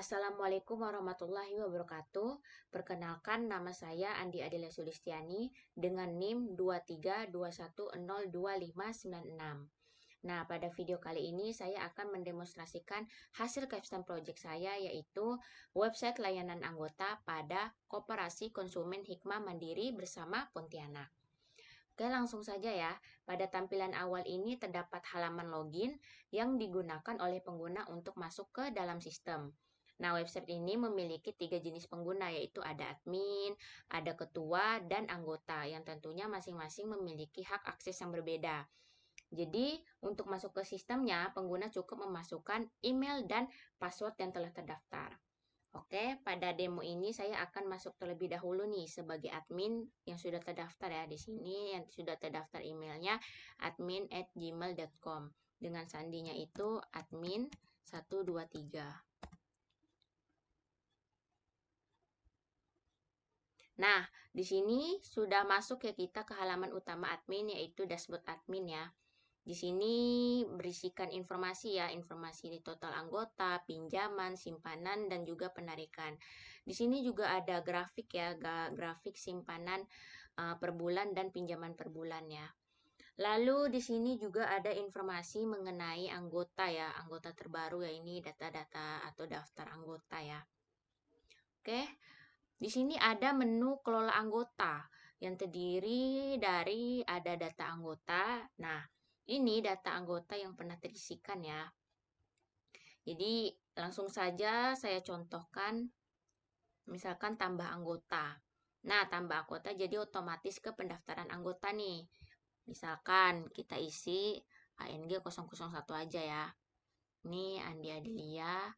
Assalamualaikum warahmatullahi wabarakatuh. Perkenalkan, nama saya Andi Adela Sulistiani dengan NIM 232102596. Nah, pada video kali ini saya akan mendemonstrasikan hasil capstone project saya, yaitu website layanan anggota pada Koperasi Konsumen Hikmah Mandiri bersama Pontianak. Oke, langsung saja ya. Pada tampilan awal ini terdapat halaman login yang digunakan oleh pengguna untuk masuk ke dalam sistem. Nah, website ini memiliki 3 jenis pengguna, yaitu ada admin, ada ketua, dan anggota, yang tentunya masing-masing memiliki hak akses yang berbeda. Jadi, untuk masuk ke sistemnya, pengguna cukup memasukkan email dan password yang telah terdaftar. Oke, pada demo ini saya akan masuk terlebih dahulu nih sebagai admin yang sudah terdaftar ya. Di sini yang sudah terdaftar emailnya admin@gmail.com. Dengan sandinya itu admin 123. Nah, di sini sudah masuk ya kita ke halaman utama admin, yaitu dashboard admin ya. Di sini berisikan informasi ya, informasi total anggota, pinjaman, simpanan, dan juga penarikan. Di sini juga ada grafik ya, grafik simpanan per bulan dan pinjaman per bulan ya. Lalu di sini juga ada informasi mengenai anggota ya, anggota terbaru ya, ini data-data atau daftar anggota ya. Oke. Di sini ada menu kelola anggota yang terdiri dari ada data anggota. Nah, ini data anggota yang pernah terisikan ya. Jadi, langsung saja saya contohkan, misalkan tambah anggota. Nah, tambah anggota jadi otomatis ke pendaftaran anggota nih. Misalkan kita isi ANG 001 aja ya. Ini Andi Adelia,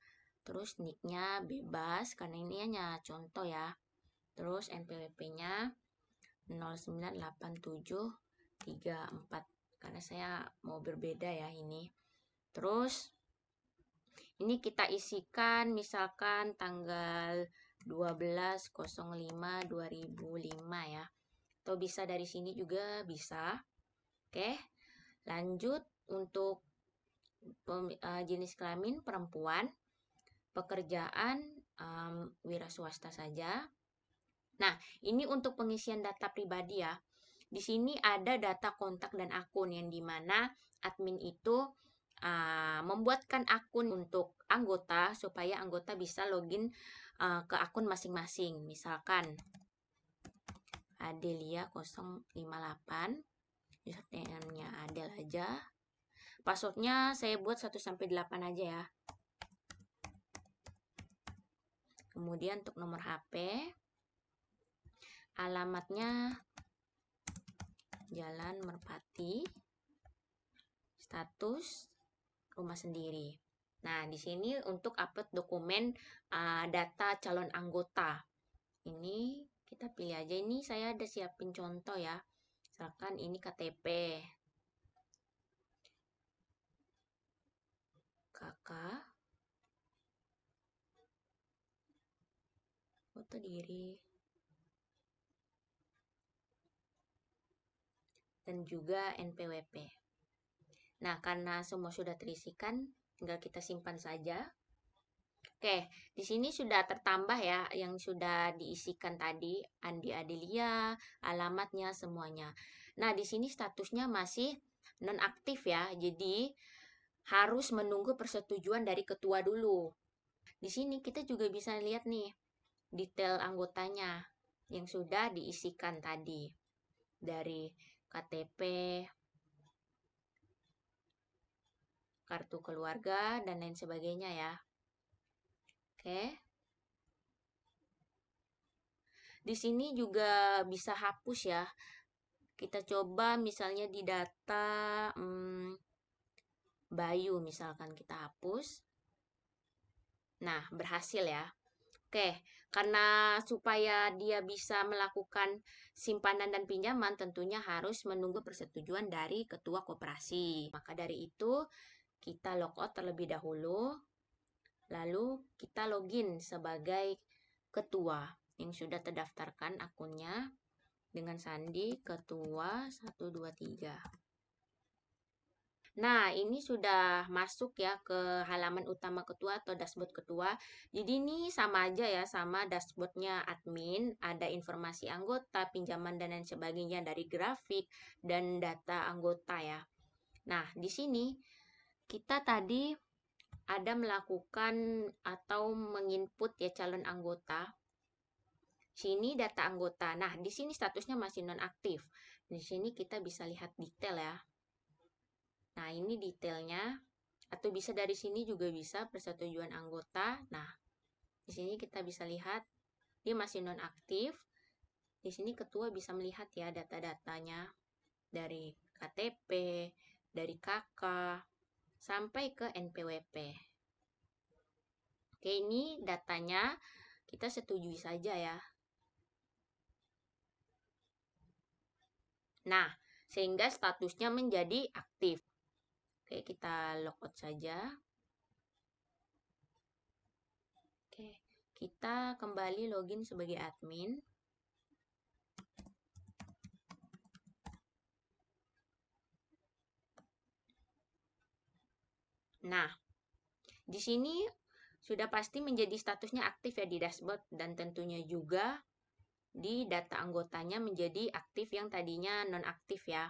terus nicknya bebas karena ini hanya contoh ya. Terus NPWP-nya 098734 karena saya mau berbeda ya ini. Terus ini kita isikan misalkan tanggal 12.05.2005 ya. Atau bisa dari sini juga bisa. Oke. Lanjut untuk jenis kelamin perempuan, pekerjaan wira swasta saja. Nah, ini untuk pengisian data pribadi ya. Di sini ada data kontak dan akun yang dimana admin itu membuatkan akun untuk anggota supaya anggota bisa login ke akun masing-masing. Misalkan Adelia 058, username-nya Adel aja. Passwordnya saya buat 1-8 aja ya. Kemudian untuk nomor HP, alamatnya Jalan Merpati, status rumah sendiri. Nah, di sini untuk upload dokumen data calon anggota. Ini kita pilih aja, ini saya ada siapin contoh ya. Misalkan ini KTP. Kakak. Foto diri. Dan juga NPWP. Nah, karena semua sudah terisikan, tinggal kita simpan saja. Oke, di sini sudah tertambah ya yang sudah diisikan tadi, Andi Adelia, alamatnya semuanya. Nah, di sini statusnya masih nonaktif ya. Jadi harus menunggu persetujuan dari ketua dulu. Di sini kita juga bisa lihat nih detail anggotanya yang sudah diisikan tadi. Dari KTP, kartu keluarga, dan lain sebagainya ya. Oke. Di sini juga bisa hapus ya. Kita coba misalnya di data Bayu misalkan kita hapus. Nah, berhasil ya. Oke, karena supaya dia bisa melakukan simpanan dan pinjaman tentunya harus menunggu persetujuan dari ketua koperasi. Maka dari itu, kita logout terlebih dahulu. Lalu kita login sebagai ketua yang sudah terdaftarkan akunnya dengan sandi ketua 123. Nah, ini sudah masuk ya ke halaman utama ketua atau dashboard ketua. Jadi ini sama aja ya, sama dashboardnya admin, ada informasi anggota, pinjaman dan lain sebagainya dari grafik dan data anggota ya. Nah, di sini kita tadi ada melakukan atau menginput ya calon anggota. Sini data anggota. Nah, di sini statusnya masih nonaktif. Di sini kita bisa lihat detail ya. Nah, ini detailnya. Atau bisa dari sini juga bisa persetujuan anggota. Nah, di sini kita bisa lihat dia masih nonaktif. Di sini ketua bisa melihat ya data-datanya dari KTP, dari KK, sampai ke NPWP. Oke, ini datanya kita setujui saja ya. Nah, sehingga statusnya menjadi aktif. Oke, kita logout saja. Oke, kita kembali login sebagai admin. Nah, di sini sudah pasti menjadi statusnya aktif ya di dashboard dan tentunya juga di data anggotanya menjadi aktif yang tadinya nonaktif ya.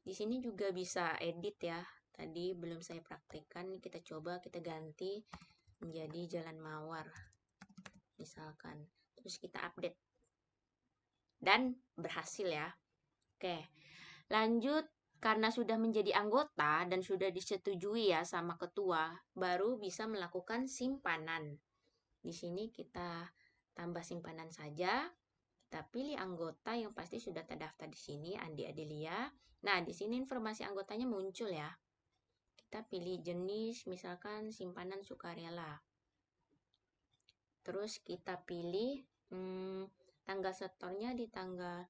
Di sini juga bisa edit ya. Tadi belum saya praktekkan, kita coba kita ganti menjadi jalan mawar. Misalkan, terus kita update. Dan berhasil ya. Oke, lanjut. Karena sudah menjadi anggota dan sudah disetujui ya sama ketua, baru bisa melakukan simpanan. Di sini kita tambah simpanan saja. Kita pilih anggota yang pasti sudah terdaftar di sini, Andi Adelia. Nah, di sini informasi anggotanya muncul ya. Kita pilih jenis, misalkan simpanan sukarela. Terus kita pilih tanggal setornya di tanggal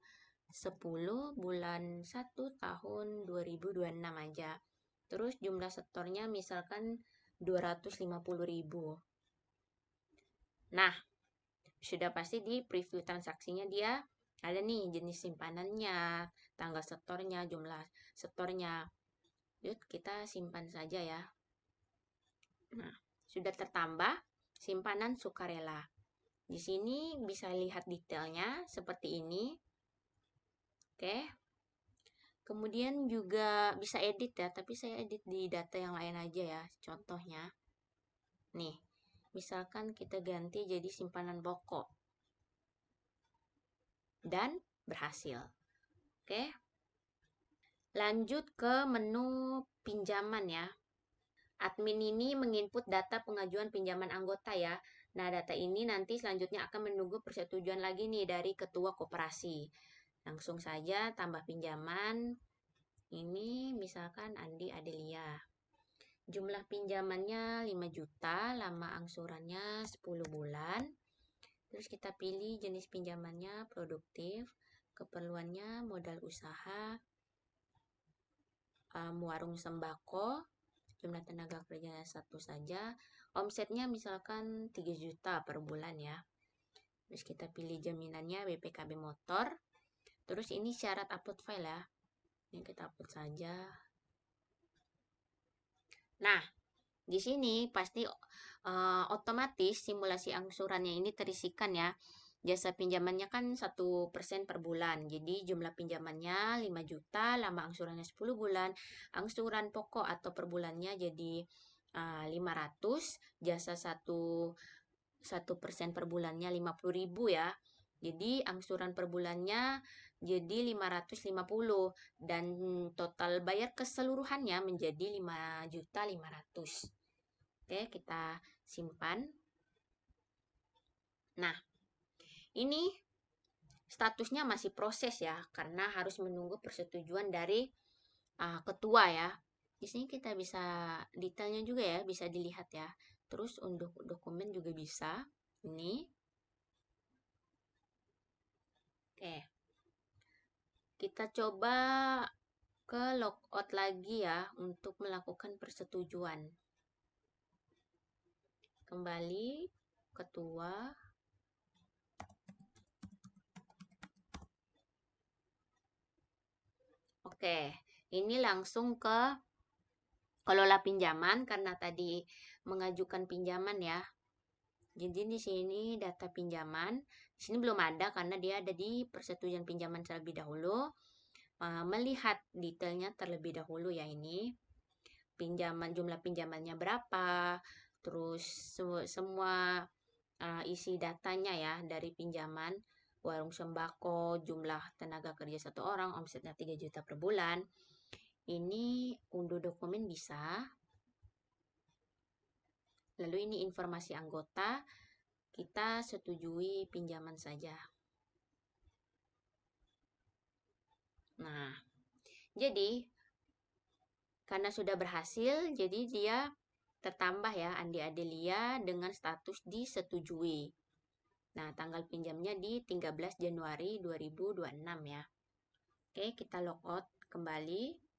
10 bulan 1 tahun 2026 aja. Terus jumlah setornya misalkan 250.000. Nah, sudah pasti di preview transaksinya dia ada nih jenis simpanannya, tanggal setornya, jumlah setornya. Yuk kita simpan saja ya. Nah, sudah tertambah simpanan sukarela. Di sini bisa lihat detailnya seperti ini. Oke. Kemudian juga bisa edit ya, tapi saya edit di data yang lain aja ya. Contohnya. Nih, misalkan kita ganti jadi simpanan pokok. Dan berhasil. Oke. Lanjut ke menu pinjaman ya. Admin ini menginput data pengajuan pinjaman anggota ya. Nah, data ini nanti selanjutnya akan menunggu persetujuan lagi nih dari ketua koperasi. Langsung saja tambah pinjaman. Ini misalkan Andi Adelia. Jumlah pinjamannya 5 juta, lama angsurannya 10 bulan. Terus kita pilih jenis pinjamannya produktif, keperluannya modal usaha, warung sembako, jumlah tenaga kerja satu saja, omsetnya misalkan 3 juta per bulan ya. Terus kita pilih jaminannya BPKB motor. Terus ini syarat upload file ya. Ini kita upload saja. Nah, di sini pasti otomatis simulasi angsurannya ini terisikan ya. Jasa pinjamannya kan 1% per bulan. Jadi jumlah pinjamannya 5 juta, lama angsurannya 10 bulan. Angsuran pokok atau per bulannya jadi 500, jasa 1% per bulannya 50.000 ya. Jadi angsuran per bulannya jadi 550 dan total bayar keseluruhannya menjadi 5.500.000. Oke, kita simpan. Nah, ini statusnya masih proses ya, karena harus menunggu persetujuan dari ketua ya. Di sini kita bisa detailnya juga ya, bisa dilihat ya. Terus untuk dokumen juga bisa. Ini. Oke. Kita coba ke logout lagi ya untuk melakukan persetujuan. Kembali ketua. Oke, Ini langsung ke kelola pinjaman karena tadi mengajukan pinjaman ya. Jadi di sini data pinjaman, di sini belum ada karena dia ada di persetujuan pinjaman terlebih dahulu. Melihat detailnya terlebih dahulu ya ini. Pinjaman, jumlah pinjamannya berapa, terus semua isi datanya ya dari pinjaman, warung sembako, jumlah tenaga kerja 1 orang, omsetnya 3 juta per bulan. Ini unduh dokumen bisa. Lalu ini informasi anggota, kita setujui pinjaman saja. Nah, jadi karena sudah berhasil, jadi dia tertambah ya Andi Adelia dengan status disetujui. Nah, tanggal pinjamnya di 13 Januari 2026 ya. Oke, kita logout kembali.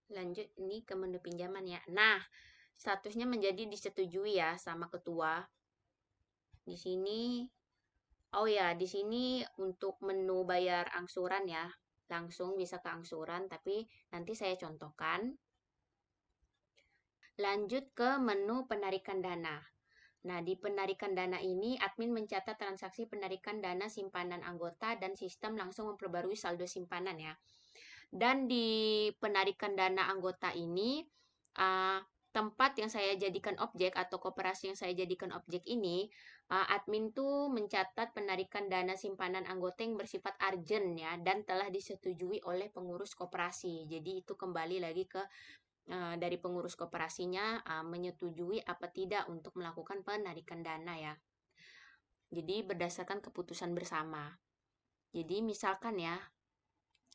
Lanjut ini ke menu pinjaman ya. Nah, statusnya menjadi disetujui ya sama ketua. Di sini, oh ya, di sini untuk menu bayar angsuran ya. Langsung bisa ke angsuran, tapi nanti saya contohkan. Lanjut ke menu penarikan dana. Nah, di penarikan dana ini, admin mencatat transaksi penarikan dana simpanan anggota dan sistem langsung memperbarui saldo simpanan ya. Dan di penarikan dana anggota ini, tempat yang saya jadikan objek atau koperasi yang saya jadikan objek ini, admin tuh mencatat penarikan dana simpanan anggota yang bersifat urgent ya, dan telah disetujui oleh pengurus koperasi. Jadi itu kembali lagi ke dari pengurus koperasinya menyetujui apa tidak untuk melakukan penarikan dana ya. Jadi berdasarkan keputusan bersama. Jadi misalkan ya,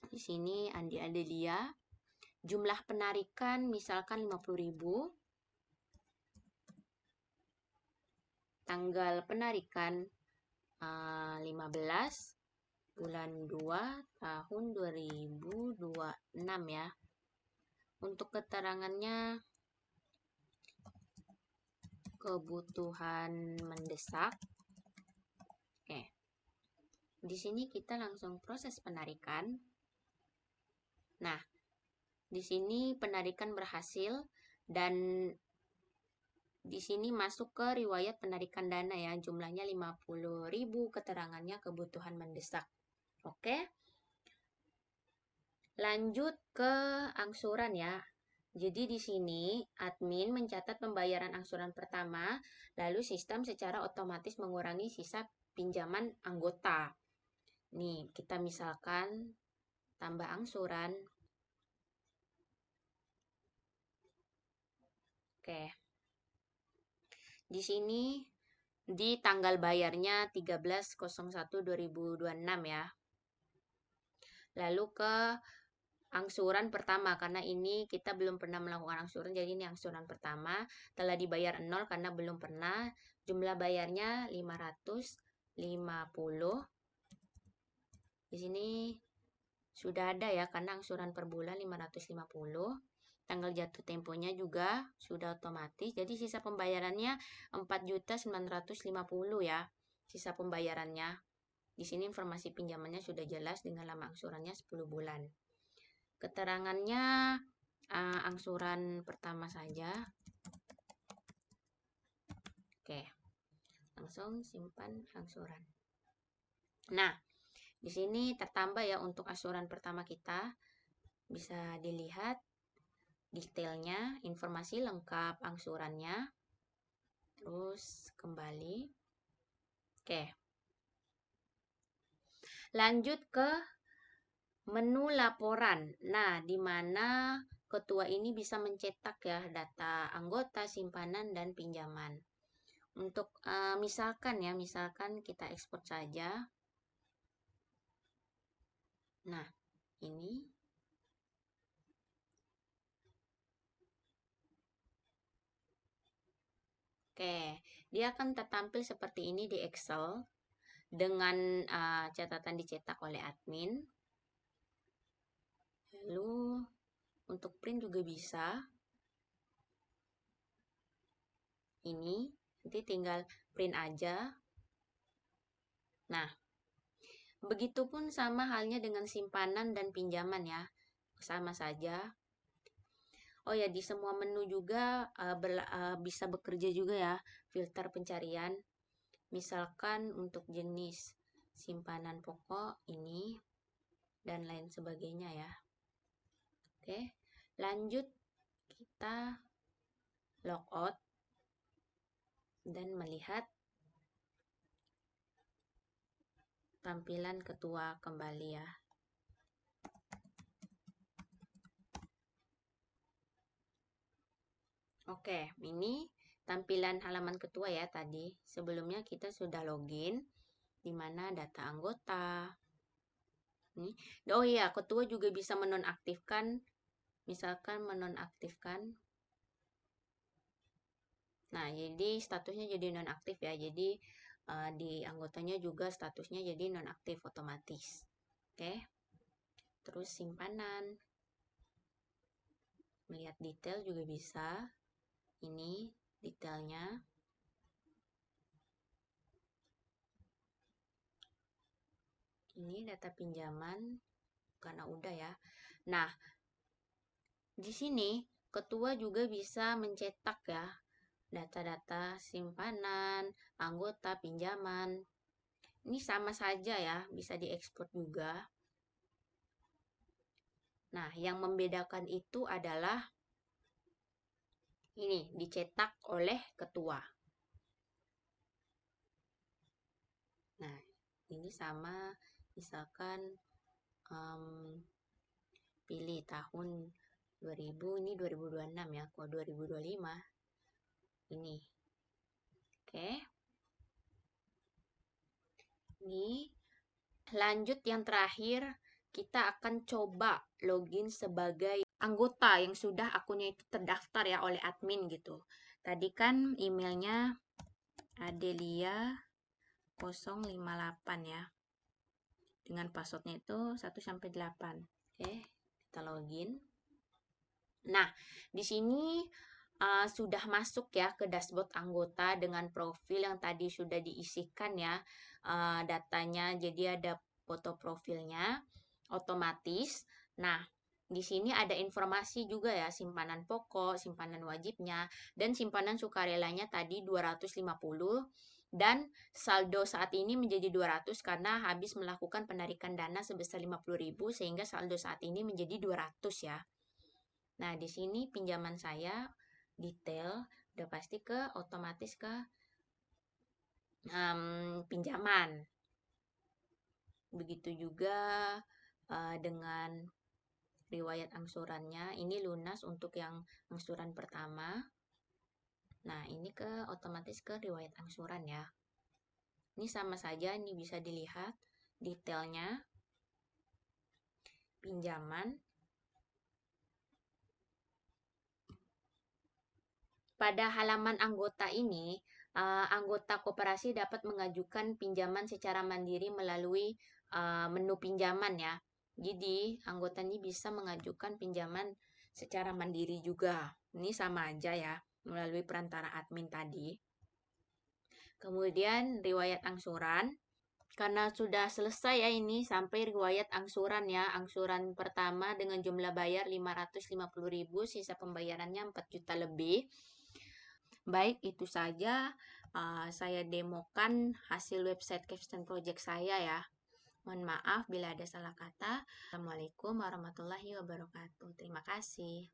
di sini Andi Adelia, jumlah penarikan misalkan 50.000, tanggal penarikan 15 bulan 2 tahun 2026 ya. Untuk keterangannya, kebutuhan mendesak. Oke. Di sini kita langsung proses penarikan. Nah, di sini penarikan berhasil dan di sini masuk ke riwayat penarikan dana ya, jumlahnya 50.000, keterangannya kebutuhan mendesak. Oke. Lanjut ke angsuran ya. Jadi di sini admin mencatat pembayaran angsuran pertama, lalu sistem secara otomatis mengurangi sisa pinjaman anggota. Nih, kita misalkan tambah angsuran. Oke. Di sini di tanggal bayarnya 13.01.2026 ya. Lalu ke angsuran pertama, karena ini kita belum pernah melakukan angsuran, jadi ini angsuran pertama. Telah dibayar 0 karena belum pernah. Jumlah bayarnya 550. Di sini sudah ada ya, karena angsuran per bulan 550. Tanggal jatuh temponya juga sudah otomatis. Jadi sisa pembayarannya 4.950 ya. Sisa pembayarannya. Di sini informasi pinjamannya sudah jelas dengan lama angsurannya 10 bulan. Keterangannya angsuran pertama saja. Oke. Langsung simpan angsuran. Nah, di sini tertambah ya untuk angsuran pertama kita. Bisa dilihat detailnya, informasi lengkap angsurannya. Terus kembali. Oke. Lanjut ke menu laporan. Nah, di mana ketua ini bisa mencetak ya data anggota, simpanan, dan pinjaman. Untuk misalkan ya, misalkan kita ekspor saja. Nah, ini. Oke, dia akan tertampil seperti ini di Excel dengan catatan dicetak oleh admin. Lalu Untuk print juga bisa. Ini nanti tinggal print aja. Nah, begitupun sama halnya dengan simpanan dan pinjaman ya. Sama saja. Oh ya, di semua menu juga bisa bekerja juga ya filter pencarian. Misalkan untuk jenis simpanan pokok ini dan lain sebagainya ya. Oke, lanjut kita logout dan melihat tampilan ketua kembali ya. Oke, ini tampilan halaman ketua ya tadi. Sebelumnya kita sudah login, di mana data anggota. Oh iya, ketua juga bisa menonaktifkan, misalkan menonaktifkan. Nah, jadi statusnya jadi nonaktif ya. Jadi di anggotanya juga statusnya jadi nonaktif otomatis. Oke. Terus simpanan. Melihat detail juga bisa. Ini detailnya. Ini data pinjaman karena udah ya. Nah, di sini ketua juga bisa mencetak ya data-data simpanan, anggota, pinjaman. Ini sama saja ya, bisa diekspor juga. Nah, yang membedakan itu adalah ini dicetak oleh ketua. Nah, ini sama misalkan pilih tahun 2000, ini 2026 ya, kalau 2025 ini. Oke. Ini lanjut yang terakhir, kita akan coba login sebagai anggota yang sudah akunnya itu terdaftar ya oleh admin gitu. Tadi kan emailnya Adelia 058 ya. Dengan passwordnya itu 1 sampai 8. Oke, kita login. Nah, di sini sudah masuk ya ke dashboard anggota dengan profil yang tadi sudah diisikan ya datanya. Jadi ada foto profilnya otomatis. Nah, di sini ada informasi juga ya, simpanan pokok, simpanan wajibnya, dan simpanan sukarelanya tadi 250, dan saldo saat ini menjadi 200 karena habis melakukan penarikan dana sebesar 50.000 sehingga saldo saat ini menjadi 200 ya. Nah, di sini pinjaman saya detail udah pasti ke otomatis ke pinjaman. Begitu juga dengan riwayat angsurannya. Ini lunas untuk yang angsuran pertama. Nah, ini ke otomatis ke riwayat angsuran ya. Ini sama saja, ini bisa dilihat detailnya. Pinjaman. Pada halaman anggota ini, anggota koperasi dapat mengajukan pinjaman secara mandiri melalui menu pinjaman ya. Jadi, anggota ini bisa mengajukan pinjaman secara mandiri juga. Ini sama aja ya, melalui perantara admin tadi. Kemudian, riwayat angsuran. Karena sudah selesai ya ini sampai riwayat angsuran ya. Angsuran pertama dengan jumlah bayar 550.000, sisa pembayarannya 4 juta lebih. Baik, itu saja saya demokan hasil website capstone project saya ya. Mohon maaf bila ada salah kata. Assalamualaikum warahmatullahi wabarakatuh. Terima kasih.